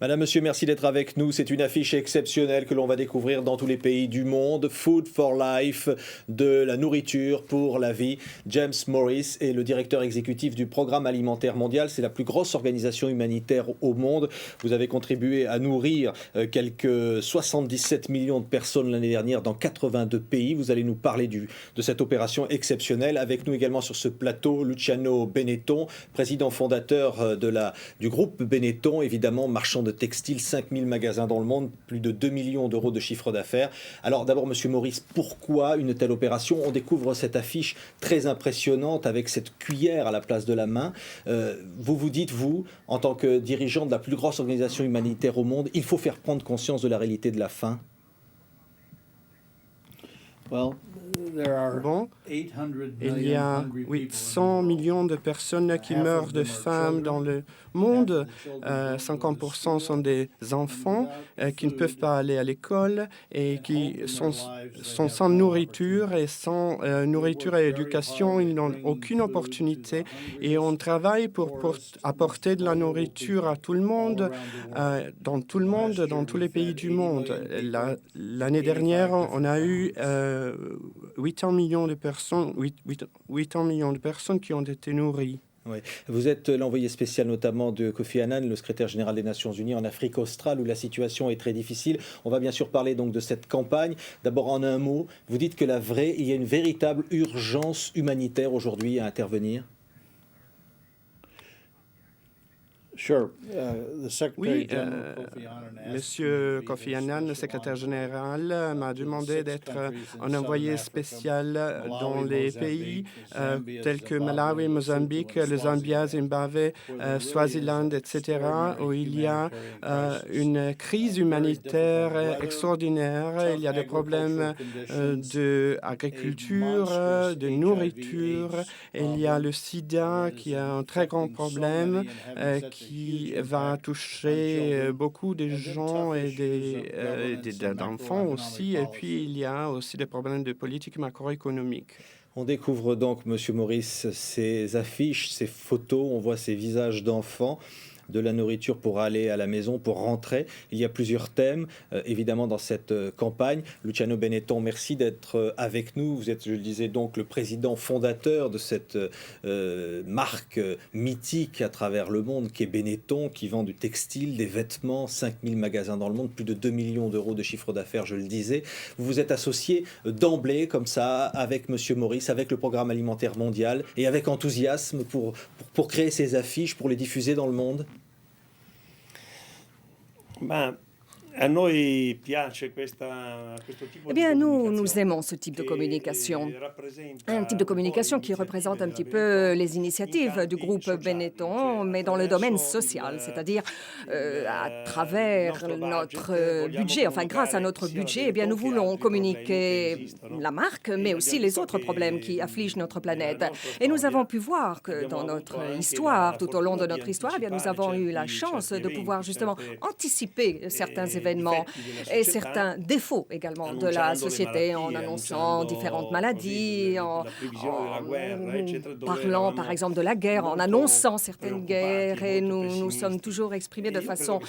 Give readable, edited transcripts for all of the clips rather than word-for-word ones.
Madame, monsieur, merci d'être avec nous. C'est une affiche exceptionnelle que l'on va découvrir dans tous les pays du monde. Food for Life, de la nourriture pour la vie. James Morris est le directeur exécutif du Programme alimentaire mondial. C'est la plus grosse organisation humanitaire au monde. Vous avez contribué à nourrir quelques 77 millions de personnes l'année dernière dans 82 pays. Vous allez nous parler de cette opération exceptionnelle. Avec nous également sur ce plateau, Luciano Benetton, président fondateur du groupe Benetton, évidemment marchand de textiles, 5000 magasins dans le monde, plus de 2 millions d'euros de chiffre d'affaires. Alors d'abord, Monsieur Maurice, pourquoi une telle opération? On découvre cette affiche très impressionnante avec cette cuillère à la place de la main. Vous vous dites, vous, en tant que dirigeant de la plus grosse organisation humanitaire au monde, il faut faire prendre conscience de la réalité de la faim. Bon, il y a 800 millions de personnes qui meurent de faim dans le monde. 50% sont des enfants qui ne peuvent pas aller à l'école et qui sont sans nourriture. Et sans nourriture et éducation, ils n'ont aucune opportunité. Et on travaille pour apporter de la nourriture à tout le monde, dans tous les pays du monde. L'année dernière, on a eu 800 millions de personnes qui ont été nourries. Oui. Vous êtes l'envoyé spécial notamment de Kofi Annan, le secrétaire général des Nations Unies en Afrique australe, où la situation est très difficile. On va bien sûr parler donc de cette campagne. D'abord en un mot, vous dites que il y a une véritable urgence humanitaire aujourd'hui à intervenir. Oui, Monsieur Kofi Annan, le secrétaire général, m'a demandé d'être un envoyé spécial dans les pays tels que Malawi, Mozambique, le Zambia, Zimbabwe, Swaziland, etc., où il y a une crise humanitaire extraordinaire. Il y a des problèmes d'agriculture, de nourriture. Il y a le sida qui est un très grand problème qui va toucher beaucoup de gens et d'enfants aussi. Et puis, il y a aussi des problèmes de politique macroéconomique. On découvre donc, Monsieur Maurice, ces affiches, ces photos, on voit ces visages d'enfants, de la nourriture pour aller à la maison, pour rentrer. Il y a plusieurs thèmes, évidemment, dans cette campagne. Luciano Benetton, merci d'être avec nous. Vous êtes, je le disais, donc le président fondateur de cette marque mythique à travers le monde qui est Benetton, qui vend du textile, des vêtements, 5000 magasins dans le monde, plus de 2 millions d'euros de chiffre d'affaires, je le disais. Vous vous êtes associé d'emblée, comme ça, avec Monsieur Maurice, avec le Programme alimentaire mondial et avec enthousiasme pour créer ces affiches, pour les diffuser dans le monde. Eh bien, nous aimons ce type de communication. Un type de communication qui représente un petit peu les initiatives du groupe Benetton, mais dans le domaine social, c'est-à-dire à travers notre budget, enfin grâce à notre budget, eh bien, nous voulons communiquer la marque, mais aussi les autres problèmes qui affligent notre planète. Et nous avons pu voir que dans notre histoire, tout au long de notre histoire, eh bien, nous avons eu la chance de pouvoir justement anticiper certains événements et certains défauts également de la société en annonçant différentes maladies, en parlant par exemple de la guerre, en annonçant certaines guerres, et nous sommes toujours exprimés de façon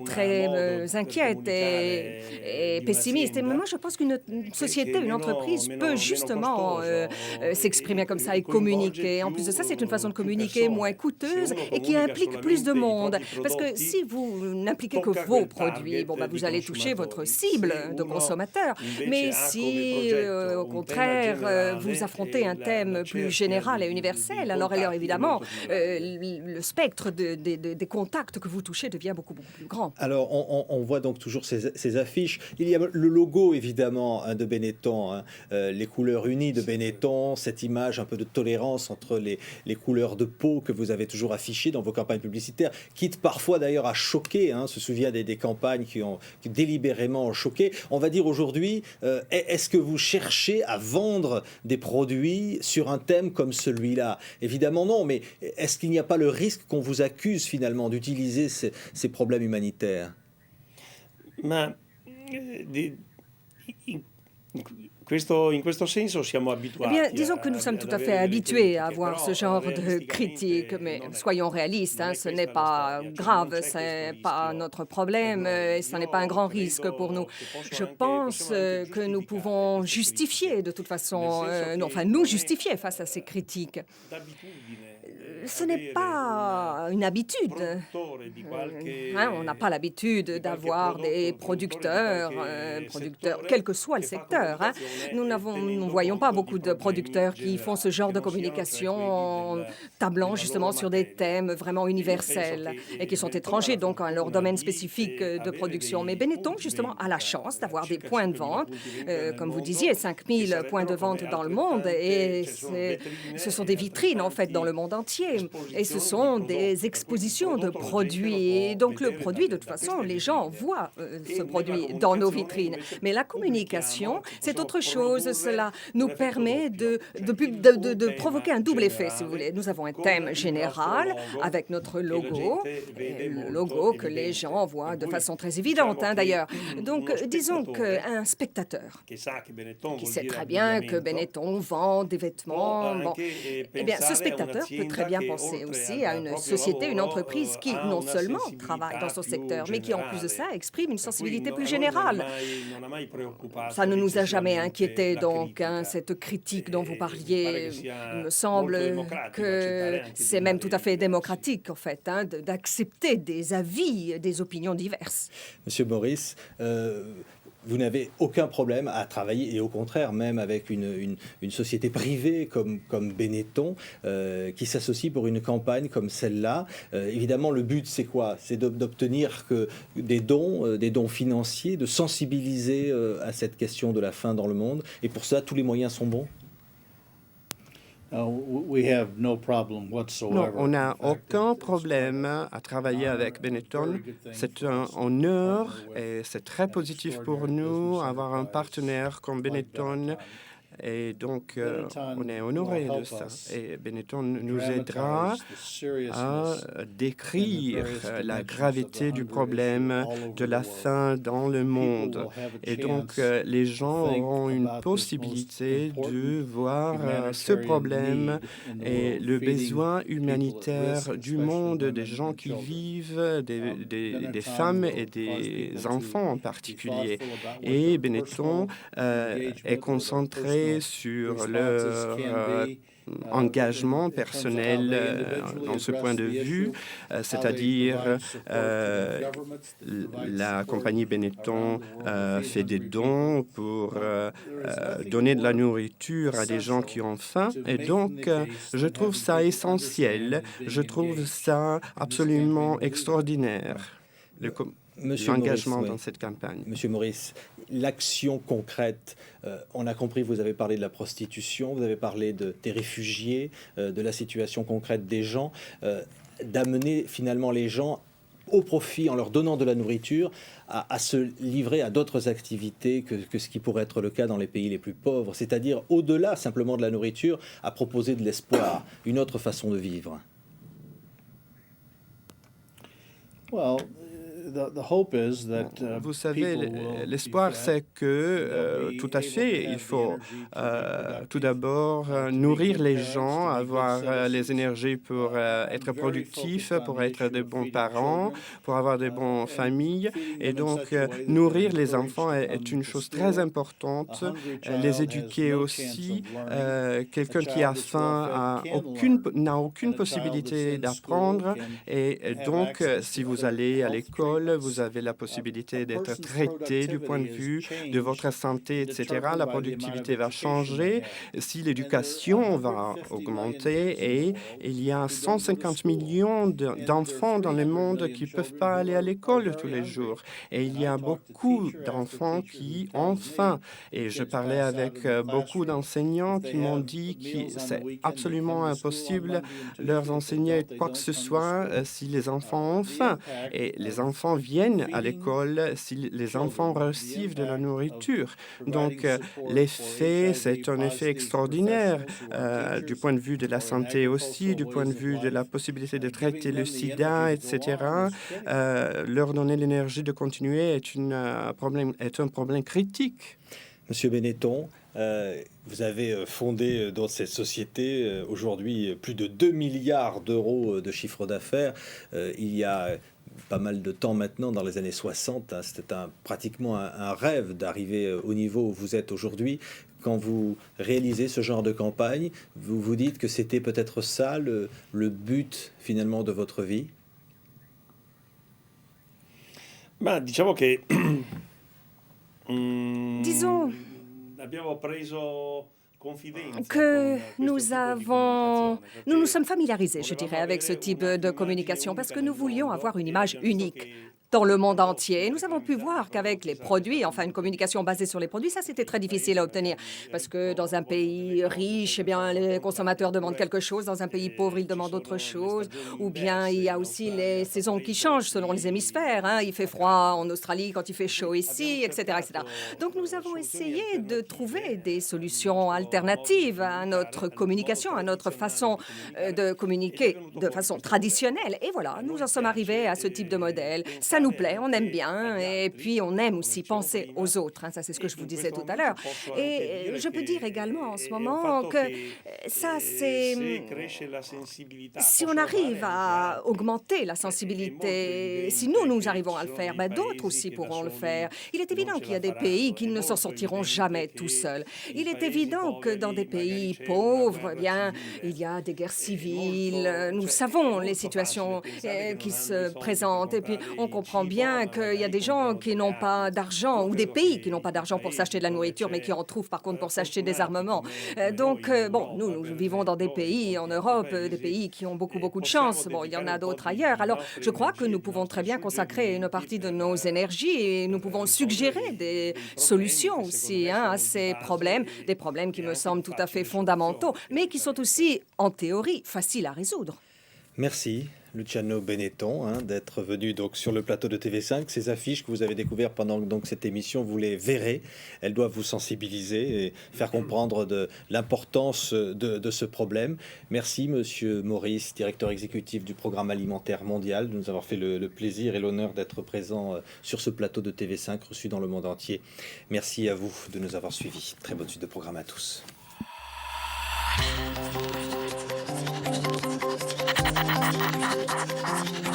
très inquiète et pessimiste. Et moi je pense qu'une société, une entreprise peut justement s'exprimer comme ça et communiquer. En plus de ça, c'est une façon de communiquer moins coûteuse et qui implique plus de monde. Parce que si vous n'impliquez que vos produits, vous allez toucher votre cible de consommateurs. Mais si, au contraire, vous affrontez un thème plus général et universel, alors évidemment, le spectre des contacts que vous touchez devient beaucoup plus grand. Alors, on voit donc toujours ces affiches. Il y a le logo, évidemment, de Benetton, les couleurs unies de Benetton, cette image un peu de tolérance entre les couleurs de peau que vous avez toujours affichées dans vos campagnes publicitaires, quitte parfois d'ailleurs à choquer. On se souvient des campagnes qui délibérément choqué. On va dire aujourd'hui, est-ce que vous cherchez à vendre des produits sur un thème comme celui-là? Évidemment non, mais est-ce qu'il n'y a pas le risque qu'on vous accuse finalement d'utiliser ces problèmes humanitaires? Eh bien, disons que nous sommes tout à fait habitués à voir ce genre de critiques, mais soyons réalistes, hein, ce n'est pas grave, ce n'est pas notre problème et ce n'est pas un grand risque pour nous. Je pense que nous pouvons justifier de toute façon, nous justifier face à ces critiques. Ce n'est pas une habitude. On n'a pas l'habitude d'avoir des producteurs, quel que soit le secteur. Nous ne voyons pas beaucoup de producteurs qui font ce genre de communication en tablant justement sur des thèmes vraiment universels et qui sont étrangers donc à leur domaine spécifique de production. Mais Benetton, justement, a la chance d'avoir des points de vente, comme vous disiez, 5000 points de vente dans le monde et ce sont des vitrines en fait dans le monde entier. Et ce sont des expositions de produits. Et donc le produit, de toute façon, les gens voient ce produit dans nos vitrines. Mais la communication, c'est autre chose. Cela nous permet de provoquer un double effet, si vous voulez. Nous avons un thème général avec notre logo, le logo que les gens voient de façon très évidente, d'ailleurs. Donc, disons qu'un spectateur qui sait très bien que Benetton vend des vêtements, eh bien, ce spectateur peut très bien penser aussi à une société, une entreprise qui non seulement travaille dans ce secteur, mais qui en plus de ça exprime une sensibilité plus générale. Ça ne nous a jamais inquiétés, donc, cette critique dont vous parliez. Il me semble que c'est même tout à fait démocratique, en fait, d'accepter des avis, des opinions diverses. Monsieur Morris, vous n'avez aucun problème à travailler, et au contraire, même avec une société privée comme Benetton, qui s'associe pour une campagne comme celle-là. Évidemment, le but, c'est quoi? C'est d'obtenir des dons financiers, de sensibiliser à cette question de la faim dans le monde. Et pour ça, tous les moyens sont bons? Non, on n'a aucun problème à travailler avec Benetton. C'est un honneur et c'est très positif pour nous avoir un partenaire comme Benetton. Et donc, on est honoré de ça. Et Benetton nous aidera à décrire la gravité du problème de la faim dans le monde. Et donc, les gens auront une possibilité de voir ce problème et le besoin humanitaire du monde, des gens qui vivent, des femmes et des enfants en particulier. Et Benetton est concentré sur leur engagement personnel dans ce point de vue, c'est-à-dire la compagnie Benetton fait des dons pour donner de la nourriture à des gens qui ont faim. Et donc, je trouve ça essentiel. Je trouve ça absolument extraordinaire. L'engagement dans cette campagne. Monsieur Morris, l'action concrète, on a compris, vous avez parlé de la prostitution, vous avez parlé des réfugiés, de la situation concrète des gens, d'amener finalement les gens au profit, en leur donnant de la nourriture, à se livrer à d'autres activités que ce qui pourrait être le cas dans les pays les plus pauvres, c'est-à-dire au-delà simplement de la nourriture, à proposer de l'espoir, une autre façon de vivre. Vous savez, l'espoir, c'est que, tout à fait, il faut tout d'abord nourrir les gens, avoir les énergies pour être productifs, pour être de bons parents, pour avoir de bonnes familles. Et donc, nourrir les enfants est une chose très importante. Les éduquer aussi. Quelqu'un qui a faim n'a aucune possibilité d'apprendre. Et donc, si vous allez à l'école, vous avez la possibilité d'être traité du point de vue de votre santé, etc. La productivité va changer, si l'éducation va augmenter, et il y a 150 millions d'enfants dans le monde qui ne peuvent pas aller à l'école tous les jours. Et il y a beaucoup d'enfants qui ont faim. Et je parlais avec beaucoup d'enseignants qui m'ont dit que c'est absolument impossible de leur enseigner quoi que ce soit si les enfants ont faim. Et les enfants viennent à l'école si les enfants reçoivent de la nourriture. Donc, l'effet, c'est un effet extraordinaire du point de vue de la santé aussi, du point de vue de la possibilité de traiter le sida, etc. Leur donner l'énergie de continuer est un problème critique. Monsieur Benetton, Vous avez fondé dans cette société aujourd'hui plus de 2 milliards d'euros de chiffre d'affaires. Il y a pas mal de temps maintenant, dans les années 60, c'était pratiquement un rêve d'arriver au niveau où vous êtes aujourd'hui. Quand vous réalisez ce genre de campagne, vous vous dites que c'était peut-être ça le but finalement de votre vie? Diciamo che Disons abbiamo preso que nous nous sommes familiarisés, je dirais, avec ce type de communication parce que nous voulions avoir une image unique dans le monde entier. Nous avons pu voir qu'avec les produits, enfin une communication basée sur les produits, ça c'était très difficile à obtenir parce que dans un pays riche, eh bien les consommateurs demandent quelque chose, dans un pays pauvre ils demandent autre chose, ou bien il y a aussi les saisons qui changent selon les hémisphères. Hein. Il fait froid en Australie quand il fait chaud ici, etc., etc. Donc nous avons essayé de trouver des solutions alternatives à notre communication, à notre façon de communiquer de façon traditionnelle. Et voilà, nous en sommes arrivés à ce type de modèle. Ça nous plaît, on aime bien, et puis on aime aussi penser aux autres. Hein, ça, c'est ce que je vous disais tout à l'heure. Et je peux dire également en ce moment que ça, c'est... Si on arrive à augmenter la sensibilité, si nous arrivons à le faire, d'autres aussi pourront le faire. Il est évident qu'il y a des pays qui ne s'en sortiront jamais tout seuls. Il est évident que dans des pays pauvres, eh bien, il y a des guerres civiles. Nous savons les situations qui se présentent. Et puis, on comprend bien qu'il y a des gens qui n'ont pas d'argent, ou des pays qui n'ont pas d'argent pour s'acheter de la nourriture, mais qui en trouvent par contre pour s'acheter des armements. Donc, nous vivons dans des pays en Europe, des pays qui ont beaucoup de chance. Bon, il y en a d'autres ailleurs. Alors, je crois que nous pouvons très bien consacrer une partie de nos énergies et nous pouvons suggérer des solutions aussi à ces problèmes, des problèmes qui me semblent tout à fait fondamentaux, mais qui sont aussi, en théorie, faciles à résoudre. Merci Luciano Benetton d'être venu donc sur le plateau de TV5. Ces affiches que vous avez découvertes pendant donc cette émission, vous les verrez. Elles doivent vous sensibiliser et faire comprendre de l'importance de ce problème. Merci Monsieur Morris, directeur exécutif du Programme alimentaire mondial, de nous avoir fait le plaisir et l'honneur d'être présent sur ce plateau de TV5 reçu dans le monde entier. Merci à vous de nous avoir suivis. Très bonne suite de programme à tous. Thank you.